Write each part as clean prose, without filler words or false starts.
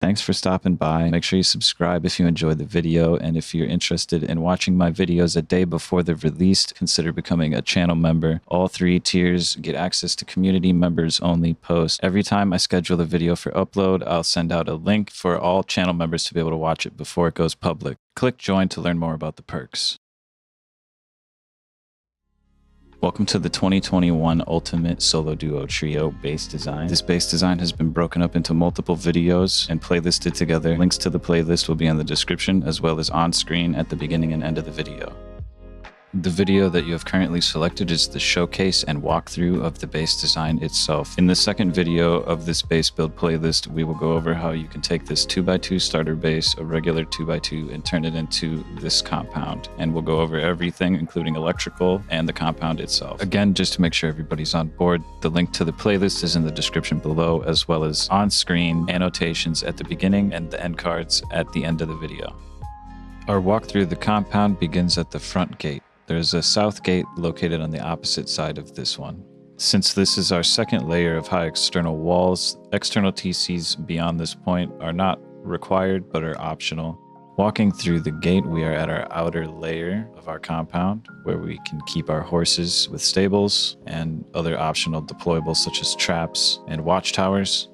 Thanks for stopping by. Make sure you subscribe if you enjoyed the video, and if you're interested in watching my videos a day before they're released, consider becoming a channel member. All 3 tiers get access to community members only posts. Every time I schedule a video for upload, I'll send out a link for all channel members to be able to watch it before it goes public. Click join to learn more about the perks. Welcome to the 2021 Ultimate Solo Duo Trio bass design. This bass design has been broken up into multiple videos and playlisted together. Links to the playlist will be in the description as well as on screen at the beginning and end of the video. The video that you have currently selected is the showcase and walkthrough of the bass design itself. In the second video of this bass build playlist, we will go over how you can take this 2x2 starter bass, a regular 2x2, and turn it into this compound. And we'll go over everything, including electrical and the compound itself. Again, just to make sure everybody's on board, the link to the playlist is in the description below, as well as on-screen annotations at the beginning and the end cards at the end of the video. Our walk through the compound begins at the front gate. There's a south gate located on the opposite side of this one. Since this is our second layer of high external walls, external TCs beyond this point are not required but are optional. Walking through the gate, we are at our outer layer of our compound, where we can keep our horses with stables and other optional deployables such as traps and watchtowers.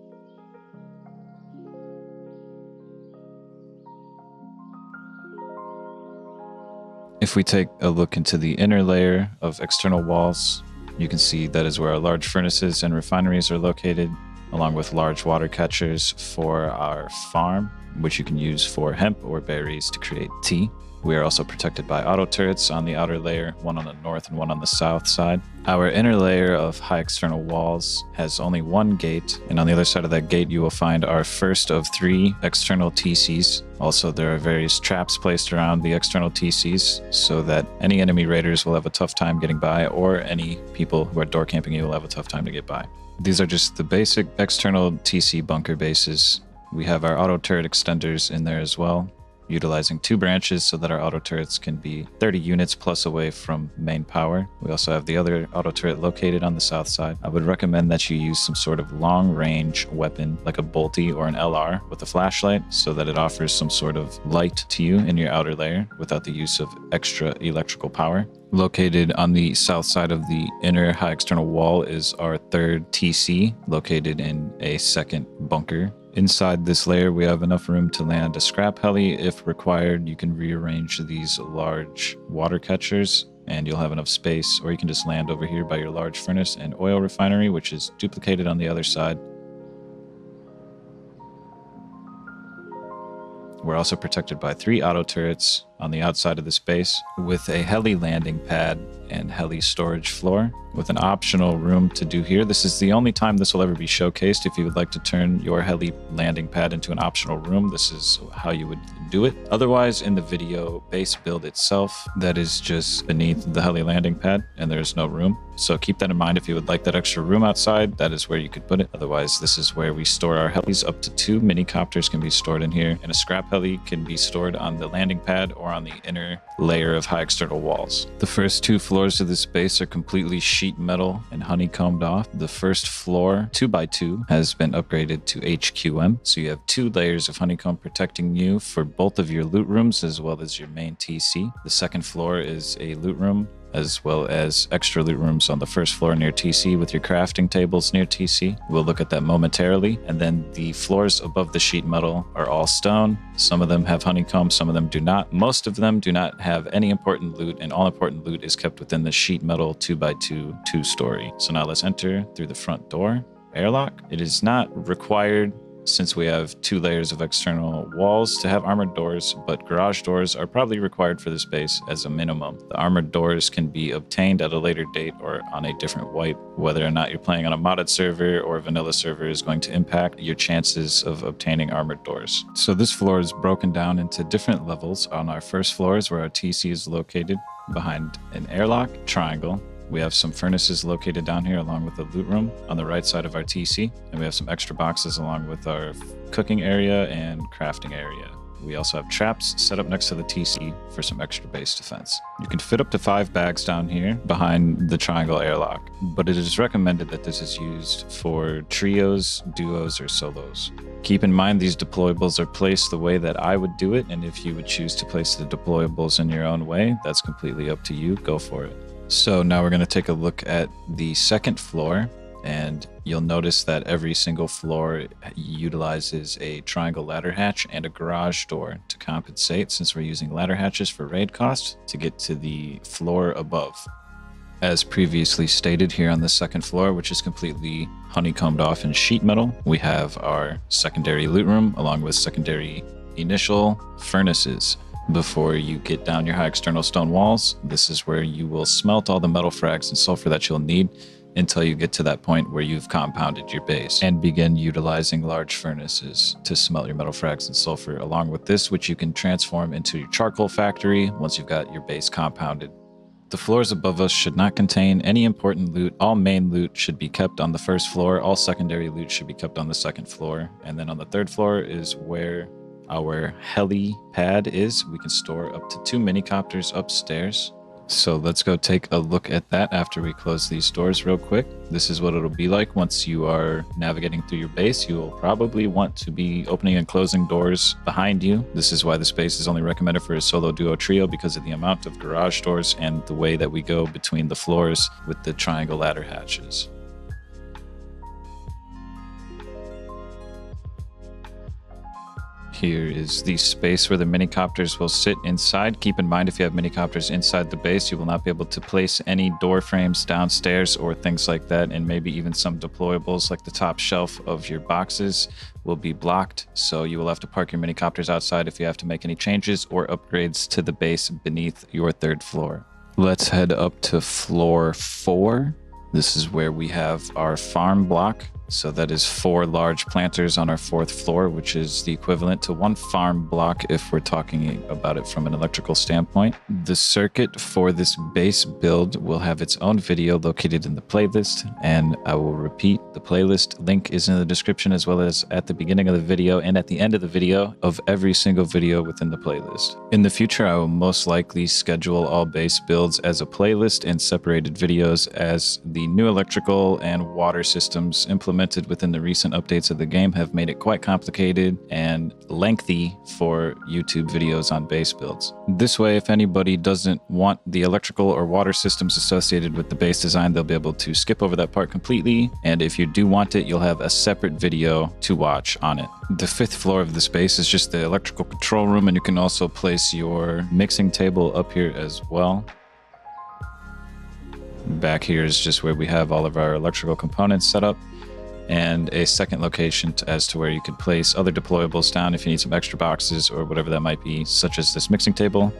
If we take a look into the inner layer of external walls, you can see that is where our large furnaces and refineries are located, along with large water catchers for our farm, which you can use for hemp or berries to create tea. We are also protected by auto turrets on the outer layer, one on the north and one on the south side. Our inner layer of high external walls has only one gate, and on the other side of that gate you will find our first of 3 external TCs. Also, there are various traps placed around the external TCs so that any enemy raiders will have a tough time getting by, or any people who are door camping you will have a tough time to get by. These are just the basic external TC bunker bases. We have our auto turret extenders in there as well, utilizing 2 branches so that our auto turrets can be 30 units plus away from main power. We also have the other auto turret located on the south side. I would recommend that you use some sort of long range weapon like a bolty or an LR with a flashlight so that it offers some sort of light to you in your outer layer without the use of extra electrical power. Located on the south side of the inner high external wall is our 3rd TC, located in a second bunker. Inside this layer, we have enough room to land a scrap heli. If required, you can rearrange these large water catchers and you'll have enough space, or you can just land over here by your large furnace and oil refinery, which is duplicated on the other side. We're also protected by 3 auto turrets on the outside of the space with a heli landing pad and heli storage floor with an optional room to do here. This is the only time this will ever be showcased. If you would like to turn your heli landing pad into an optional room, this is how you would do it. Otherwise, in the video base build itself, that is just beneath the heli landing pad and there's no room. So keep that in mind. If you would like that extra room outside, that is where you could put it. Otherwise, this is where we store our helis. Up to 2 mini copters can be stored in here, and a scrap heli can be stored on the landing pad or on the inner layer of high external walls. The first 2 floors of this base are completely sheet metal and honeycombed off. The first floor, 2x2, has been upgraded to HQM, so you have 2 layers of honeycomb protecting you for both of your loot rooms as well as your main TC. The second floor is a loot room, as well as extra loot rooms on the first floor near TC with your crafting tables near TC. We'll look at that momentarily. And then the floors above the sheet metal are all stone. Some of them have honeycomb, some of them do not. Most of them do not have any important loot, and all important loot is kept within the sheet metal 2x2 2-story. So now let's enter through the front door. Airlock. It is not required, since we have 2 layers of external walls, to have armored doors, but garage doors are probably required for this base as a minimum. The armored doors can be obtained at a later date or on a different wipe. Whether or not you're playing on a modded server or a vanilla server is going to impact your chances of obtaining armored doors. So this floor is broken down into different levels. On our first floor is where our TC is located, behind an airlock triangle. We have some furnaces located down here along with the loot room on the right side of our TC. And we have some extra boxes along with our cooking area and crafting area. We also have traps set up next to the TC for some extra base defense. You can fit up to 5 bags down here behind the triangle airlock, but it is recommended that this is used for trios, duos, or solos. Keep in mind these deployables are placed the way that I would do it, and if you would choose to place the deployables in your own way, that's completely up to you. Go for it. So now we're going to take a look at the second floor, and you'll notice that every single floor utilizes a triangle ladder hatch and a garage door to compensate, since we're using ladder hatches for raid cost to get to the floor above. As previously stated, here on the second floor, which is completely honeycombed off in sheet metal, we have our secondary loot room along with secondary initial furnaces. Before you get down your high external stone walls, this is where you will smelt all the metal frags and sulfur that you'll need until you get to that point where you've compounded your base and begin utilizing large furnaces to smelt your metal frags and sulfur along with this, which you can transform into your charcoal factory once you've got your base compounded. The floors above us should not contain any important loot. All main loot should be kept on the first floor. All secondary loot should be kept on the second floor. And then on the third floor is where our heli pad is. We can store up to 2 minicopters upstairs. So let's go take a look at that after we close these doors real quick. This is what it'll be like once you are navigating through your base. You will probably want to be opening and closing doors behind you. This is why the space is only recommended for a solo, duo, trio, because of the amount of garage doors and the way that we go between the floors with the triangle ladder hatches. Here is the space where the minicopters will sit inside. Keep in mind, if you have minicopters inside the base, you will not be able to place any door frames downstairs or things like that, and maybe even some deployables like the top shelf of your boxes will be blocked. So you will have to park your minicopters outside if you have to make any changes or upgrades to the base beneath your third floor. Let's head up to floor 4. This is where we have our farm block. So that is 4 large planters on our 4th floor, which is the equivalent to 1 farm block if we're talking about it from an electrical standpoint. The circuit for this base build will have its own video located in the playlist, and I will repeat, the playlist link is in the description as well as at the beginning of the video and at the end of the video of every single video within the playlist. In the future, I will most likely schedule all base builds as a playlist and separated videos as the new electrical and water systems implemented within the recent updates of the game have made it quite complicated and lengthy for YouTube videos on base builds. This way, if anybody doesn't want the electrical or water systems associated with the base design, they'll be able to skip over that part completely. And if you do want it, you'll have a separate video to watch on it. The 5th floor of the space is just the electrical control room, and you can also place your mixing table up here as well. Back here is just where we have all of our electrical components set up, and a second location as to where you could place other deployables down if you need some extra boxes or whatever that might be, such as this mixing table.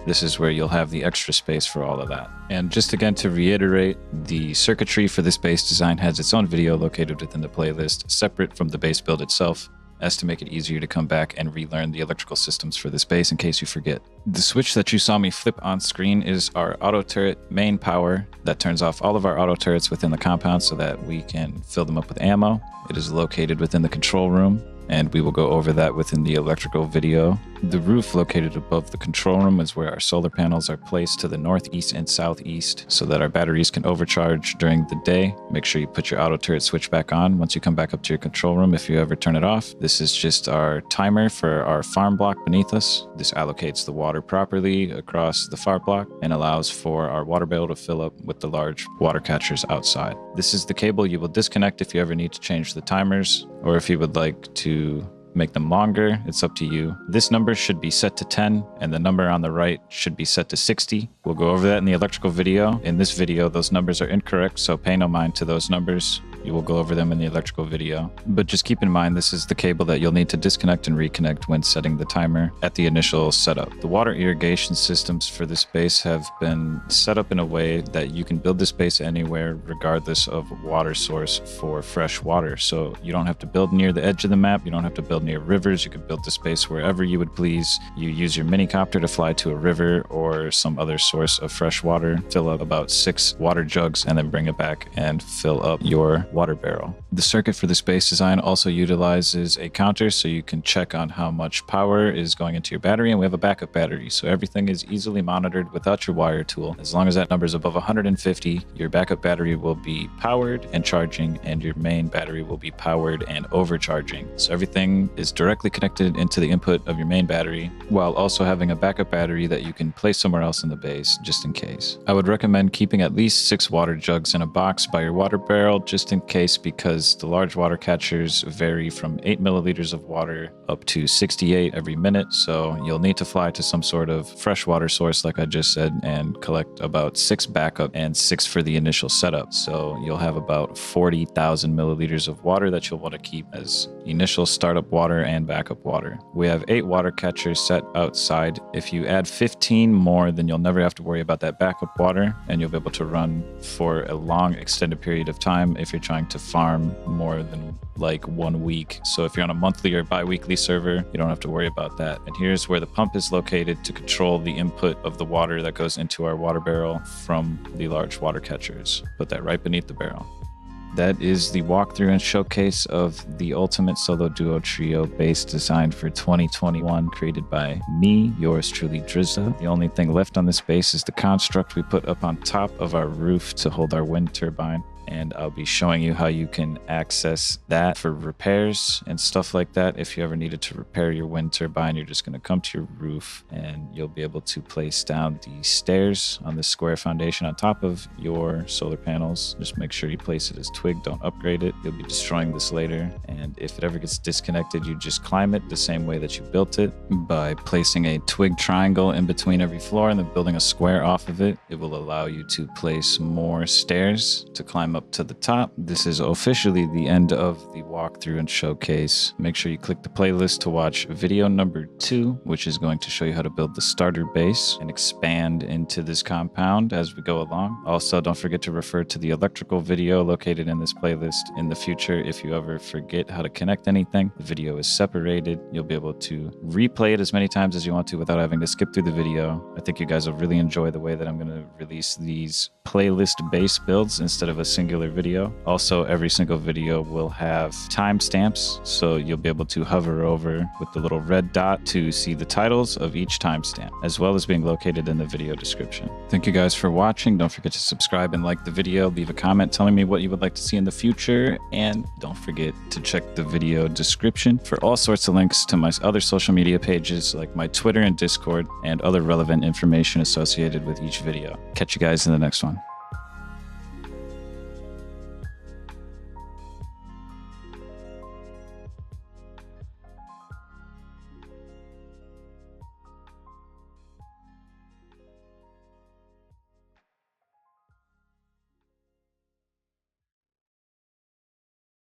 This is where you'll have the extra space for all of that. And just again to reiterate, the circuitry for this base design has its own video located within the playlist, separate from the base build itself, as to make it easier to come back and relearn the electrical systems for this base in case you forget. The switch that you saw me flip on screen is our auto turret main power that turns off all of our auto turrets within the compound so that we can fill them up with ammo. It is located within the control room, and we will go over that within the electrical video. The roof located above the control room is where our solar panels are placed to the northeast and southeast so that our batteries can overcharge during the day. Make sure you put your auto turret switch back on once you come back up to your control room if you ever turn it off. This is just our timer for our farm block beneath us. This allocates the water properly across the farm block and allows for our water barrel to fill up with the large water catchers outside. This is the cable you will disconnect if you ever need to change the timers, or if you would like to make them longer, it's up to you. This number should be set to 10 and the number on the right should be set to 60. We'll go over that in the electrical video. In this video, those numbers are incorrect, so pay no mind to those numbers. You will go over them in the electrical video. But just keep in mind, this is the cable that you'll need to disconnect and reconnect when setting the timer at the initial setup. The water irrigation systems for this base have been set up in a way that you can build this base anywhere regardless of water source for fresh water. So you don't have to build near the edge of the map. You don't have to build near rivers. You can build this base wherever you would please. You use your minicopter to fly to a river or some other source of fresh water, fill up about 6 water jugs, and then bring it back and fill up your water barrel. The circuit for this base design also utilizes a counter so you can check on how much power is going into your battery, and we have a backup battery, so everything is easily monitored without your wire tool. As long as that number is above 150, your backup battery will be powered and charging, and your main battery will be powered and overcharging. So everything is directly connected into the input of your main battery, while also having a backup battery that you can place somewhere else in the base just in case. I would recommend keeping at least 6 water jugs in a box by your water barrel just in case, because the large water catchers vary from 8 milliliters of water up to 68 every minute. So you'll need to fly to some sort of fresh water source like I just said and collect about 6 backup and 6 for the initial setup. So you'll have about 40,000 milliliters of water that you'll want to keep as initial startup water and backup water. We have 8 water catchers set outside. If you add 15 more, then you'll never have to worry about that backup water, and you'll be able to run for a long extended period of time if you're trying to farm more than like 1 week. So if you're on a monthly or bi-weekly server, you don't have to worry about that. And here's where the pump is located to control the input of the water that goes into our water barrel from the large water catchers. Put that right beneath the barrel. That is the walkthrough and showcase of the Ultimate Solo Duo Trio base designed for 2021, created by me, yours truly, Drizza. The only thing left on this base is the construct we put up on top of our roof to hold our wind turbine. And I'll be showing you how you can access that for repairs and stuff like that. If you ever needed to repair your wind turbine, you're just going to come to your roof and you'll be able to place down the stairs on the square foundation on top of your solar panels. Just make sure you place it as twig, don't upgrade it. You'll be destroying this later. And if it ever gets disconnected, you just climb it the same way that you built it by placing a twig triangle in between every floor and then building a square off of it. It will allow you to place more stairs to climb up to the top. This is officially the end of the walkthrough and showcase. Make sure you click the playlist to watch video number 2, which is going to show you how to build the starter base and expand into this compound as we go along. Also, don't forget to refer to the electrical video located in this playlist. In the future, if you ever forget how to connect anything, the video is separated. You'll be able to replay it as many times as you want to without having to skip through the video. I think you guys will really enjoy the way that I'm going to release these playlist base builds instead of a singular video. Also, every single video will have timestamps, so you'll be able to hover over with the little red dot to see the titles of each timestamp, as well as being located in the video description. Thank you guys for watching. Don't forget to subscribe and like the video. Leave a comment telling me what you would like to see in the future, and don't forget to check the video description for all sorts of links to my other social media pages like my Twitter and Discord and other relevant information associated with each video. Catch you guys in the next one.